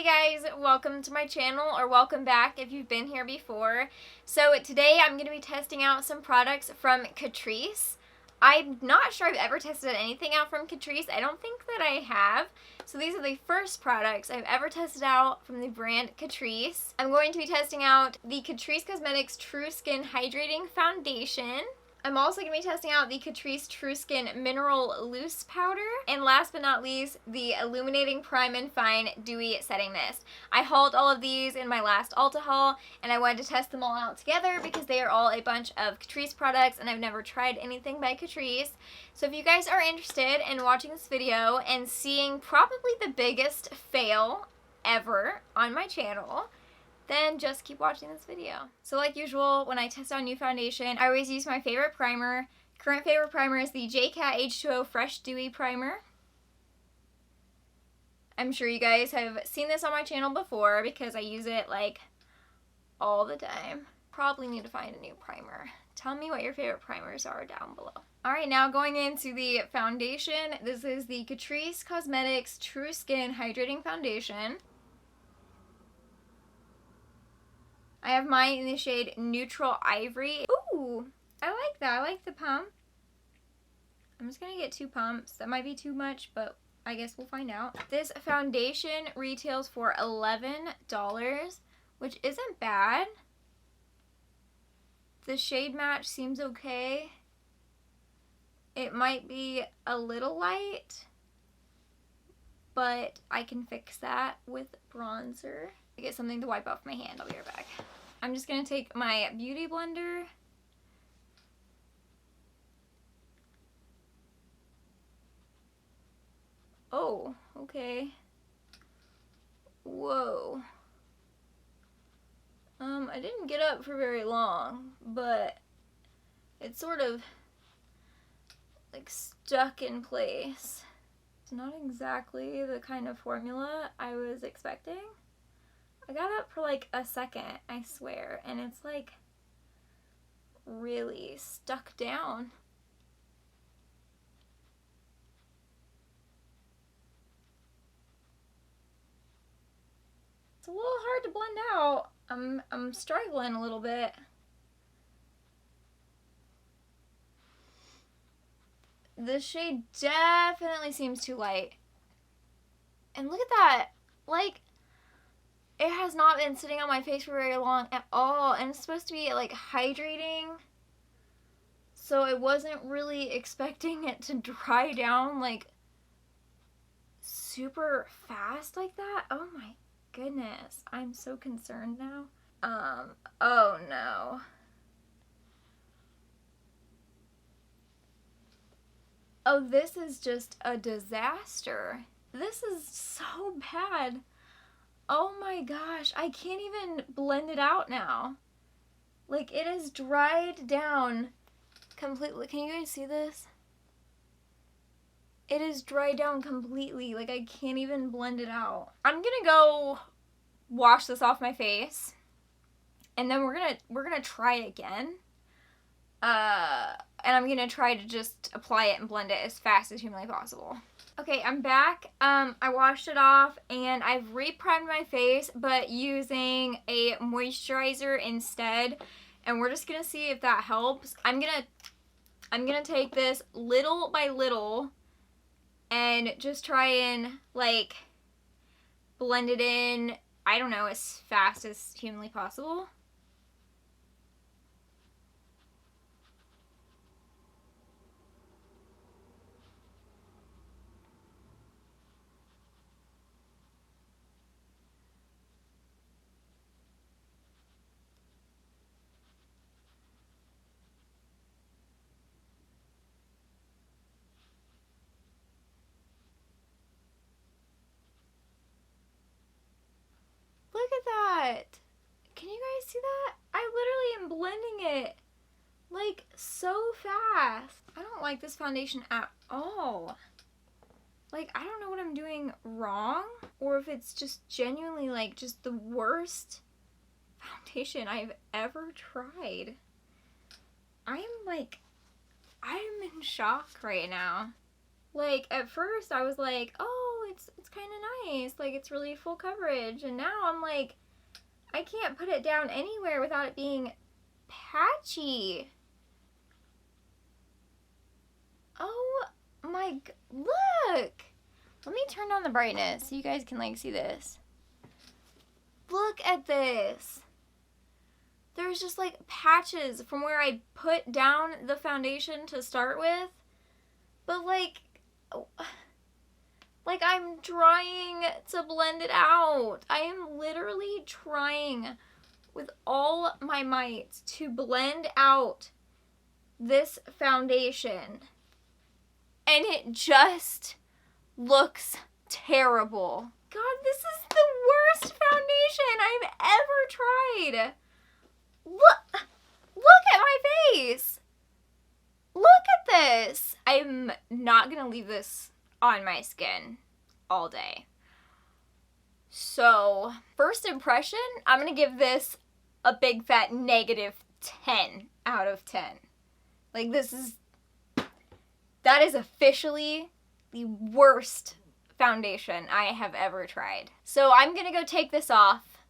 Hey guys, welcome to my channel, or welcome back if you've been here before. So today I'm going to be testing out some products from Catrice. I'm not sure I've ever tested anything out from Catrice. I don't think that I have. So these are the first products I've ever tested out from the brand Catrice. I'm going to be testing out the Catrice Cosmetics True Skin Hydrating Foundation. I'm also going to be testing out the Catrice True Skin Mineral Loose Powder. And last but not least, the Illuminating Prime and Fine Dewy Setting Mist. I hauled all of these in my last Ulta haul, and I wanted to test them all out together because they are all a bunch of Catrice products, and I've never tried anything by Catrice. So if you guys are interested in watching this video and seeing probably the biggest fail ever on my channel, then just keep watching this video. So like usual, when I test out a new foundation, I always use my favorite primer. Current favorite primer is the JCat H2O Fresh Dewy Primer. I'm sure you guys have seen this on my channel before because I use it like all the time. Probably need to find a new primer. Tell me what your favorite primers are down below. Alright, now going into the foundation. This is the Catrice Cosmetics True Skin Hydrating Foundation. I have mine in the shade Neutral Ivory. Ooh, I like that. I like the pump. I'm just gonna get 2 pumps. That might be too much, but I guess we'll find out. This foundation retails for $11, which isn't bad. The shade match seems okay. It might be a little light, but I can fix that with bronzer. I get something to wipe off my hand. I'll be right back. I'm just going to take my Beauty Blender. Oh, okay. Whoa. I didn't get up for very long, but it's sort of like stuck in place. It's not exactly the kind of formula I was expecting. I got up for like a second, I swear, and it's like really stuck down. It's a little hard to blend out. I'm struggling a little bit. The shade definitely seems too light. And look at that. Like, it has not been sitting on my face for very long at all, and it's supposed to be like hydrating, so I wasn't really expecting it to dry down like super fast like that. Oh my goodness, I'm so concerned now. Oh no. Oh, this is just a disaster. This is so bad. Oh my gosh, I can't even blend it out now. Like, it is dried down completely. Can you guys see this? It is dried down completely. Like, I can't even blend it out. I'm gonna go wash this off my face, and then we're gonna try it again. And I'm gonna try to just apply it and blend it as fast as humanly possible. Okay, I'm back. I washed it off and I've re-primed my face, but using a moisturizer instead. And we're just gonna see if that helps. I'm gonna take this little by little and just try and like blend it in, I don't know, as fast as humanly possible. Look at that! Can you guys see that? I literally am blending it like so fast. I don't like this foundation at all. Like, I don't know what I'm doing wrong, or if it's just genuinely like just the worst foundation I've ever tried. I'm in shock right now. Like, at first I was like, oh, it's kind of nice. Like, it's really full coverage. And now I'm like, I can't put it down anywhere without it being patchy. Oh my, look. Let me turn down the brightness so you guys can like see this. Look at this. There's just like patches from where I put down the foundation to start with. But like I'm trying to blend it out. I am literally trying with all my might to blend out this foundation. And it just looks terrible. God, this is the worst foundation I've ever tried. Look at my face. Look at this. I'm not gonna leave this on my skin all day. So, first impression, I'm gonna give this a big fat negative 10 out of 10. Like, that is officially the worst foundation I have ever tried. So I'm gonna go take this off,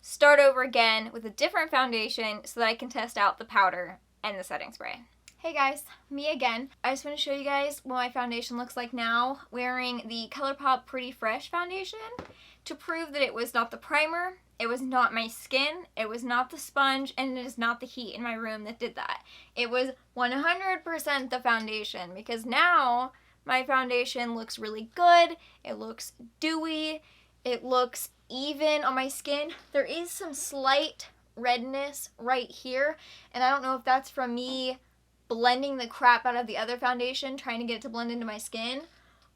start over again with a different foundation so that I can test out the powder and the setting spray. Hey guys, me again. I just want to show you guys what my foundation looks like now, wearing the ColourPop Pretty Fresh foundation to prove that it was not the primer, it was not my skin, it was not the sponge, and it is not the heat in my room that did that. It was 100% the foundation, because now my foundation looks really good, it looks dewy, it looks even on my skin. There is some slight redness right here, and I don't know if that's from me blending the crap out of the other foundation, trying to get it to blend into my skin,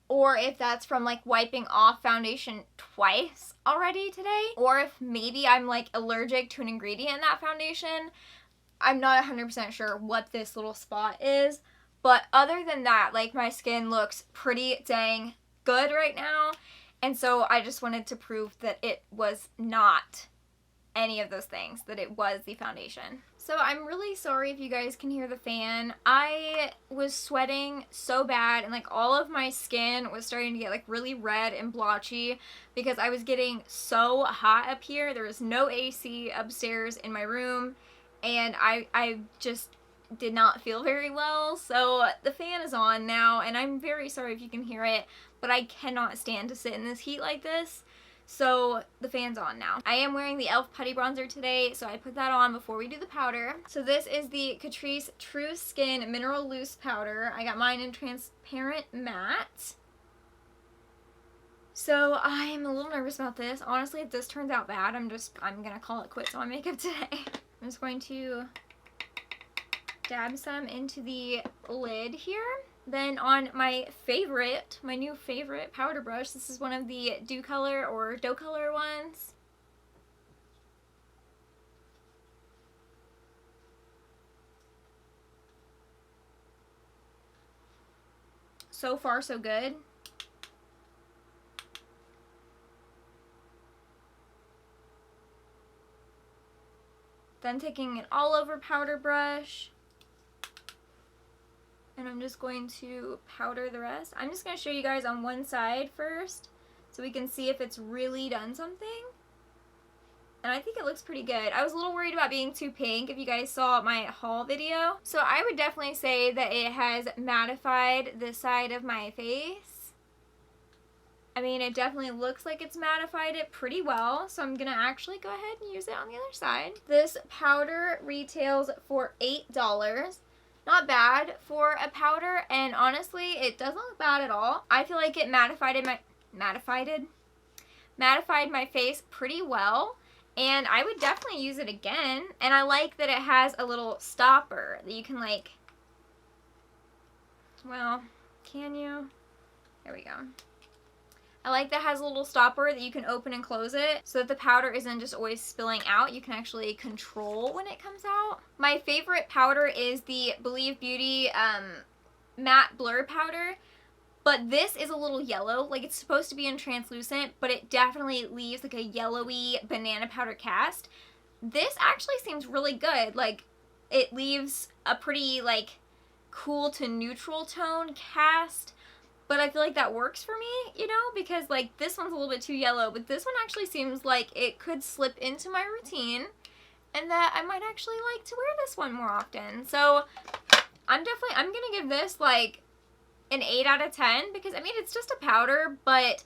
or if that's from like wiping off foundation twice already today, or if maybe I'm like allergic to an ingredient in that foundation. I'm not 100% sure what this little spot is, but other than that, like, my skin looks pretty dang good right now, and so I just wanted to prove that it was not any of those things, that it was the foundation. So I'm really sorry if you guys can hear the fan. I was sweating so bad, and like all of my skin was starting to get like really red and blotchy because I was getting so hot up here. There was no AC upstairs in my room, and I just did not feel very well. So the fan is on now, and I'm very sorry if you can hear it, but I cannot stand to sit in this heat like this. So the fan's on now. I am wearing the e.l.f. Putty Bronzer today, so I put that on before we do the powder. So this is the Catrice True Skin Mineral Loose Powder. I got mine in Transparent Matte. So I am a little nervous about this. Honestly, if this turns out bad, I'm gonna call it quits on makeup today. I'm just going to dab some into the lid here. Then on my new favorite powder brush, this is one of the Doe Color ones. So far, so good. Then taking an all over powder brush, and I'm just going to powder the rest. I'm just going to show you guys on one side first so we can see if it's really done something. And I think it looks pretty good. I was a little worried about being too pink if you guys saw my haul video. So I would definitely say that it has mattified this side of my face. I mean, it definitely looks like it's mattified it pretty well. So I'm going to actually go ahead and use it on the other side. This powder retails for $8. Not bad for a powder, and honestly, it doesn't look bad at all. I feel like it mattified my face pretty well, and I would definitely use it again. And I like that it has a little stopper that you can like, well, can you? There we go. I like that it has a little stopper that you can open and close it so that the powder isn't just always spilling out. You can actually control when it comes out. My favorite powder is the Believe Beauty matte blur powder, but this is a little yellow. Like, it's supposed to be in translucent, but it definitely leaves like a yellowy banana powder cast. This actually seems really good. Like, it leaves a pretty like cool to neutral tone cast, but I feel like that works for me, you know, because like this one's a little bit too yellow, but this one actually seems like it could slip into my routine and that I might actually like to wear this one more often. So I'm gonna give this like an 8 out of 10 because I mean it's just a powder, but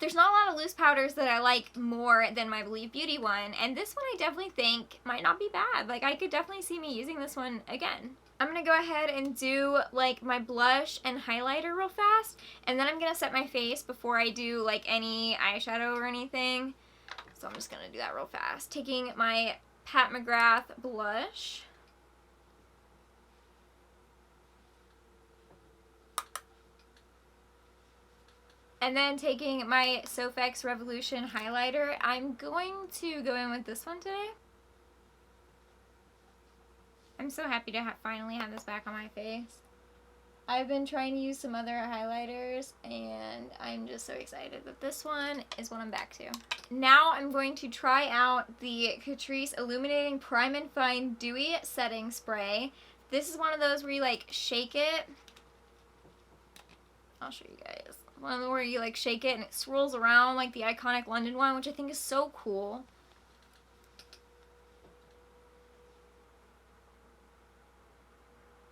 there's not a lot of loose powders that I like more than my Believe Beauty one, and this one I definitely think might not be bad. Like I could definitely see me using this one again. I'm gonna go ahead and do like my blush and highlighter real fast, and then I'm gonna set my face before I do like any eyeshadow or anything. So I'm just gonna do that real fast. Taking my Pat McGrath blush. And then taking my Sofx Revolution highlighter, I'm going to go in with this one today. I'm so happy to finally have this back on my face. I've been trying to use some other highlighters, and I'm just so excited that this one is what I'm back to. Now I'm going to try out the Catrice Illuminating Prime and Fine Dewy Setting Spray. This is one of those where you like shake it. I'll show you guys. One of them where you like shake it and it swirls around like the iconic London one, which I think is so cool.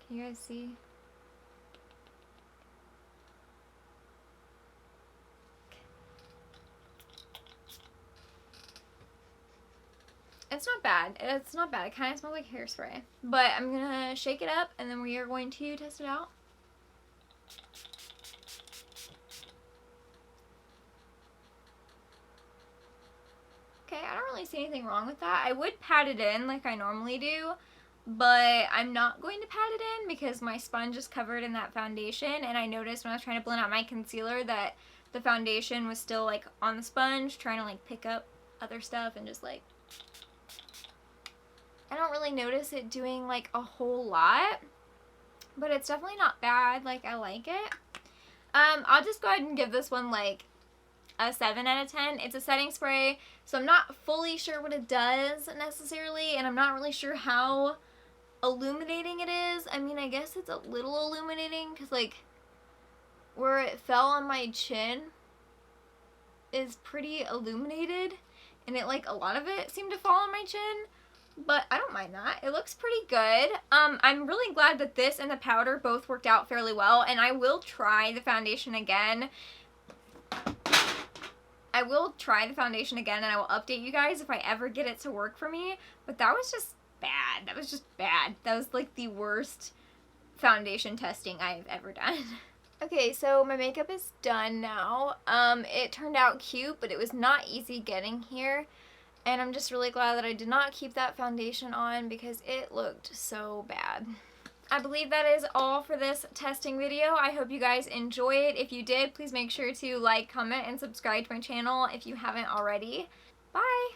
Can you guys see? It's not bad. It's not bad. It kind of smells like hairspray. But I'm gonna shake it up and then we are going to test it out. Okay, I don't really see anything wrong with that. I would pat it in like I normally do, but I'm not going to pat it in because my sponge is covered in that foundation, and I noticed when I was trying to blend out my concealer that the foundation was still like on the sponge, trying to like pick up other stuff and just like... I don't really notice it doing like a whole lot, but it's definitely not bad. Like, I like it. I'll just go ahead and give this one like a 7 out of 10. It's a setting spray, so I'm not fully sure what it does necessarily, and I'm not really sure how illuminating it is. I mean, I guess it's a little illuminating because like where it fell on my chin is pretty illuminated, and it like a lot of it seemed to fall on my chin, but I don't mind that. It looks pretty good. I'm really glad that this and the powder both worked out fairly well, and I will try the foundation again. And I will update you guys if I ever get it to work for me, but that was just bad. That was just bad. That was like the worst foundation testing I've ever done. Okay, so my makeup is done now. It turned out cute, but it was not easy getting here. And I'm just really glad that I did not keep that foundation on because it looked so bad. I believe that is all for this testing video. I hope you guys enjoy it. If you did, please make sure to like, comment, and subscribe to my channel if you haven't already. Bye!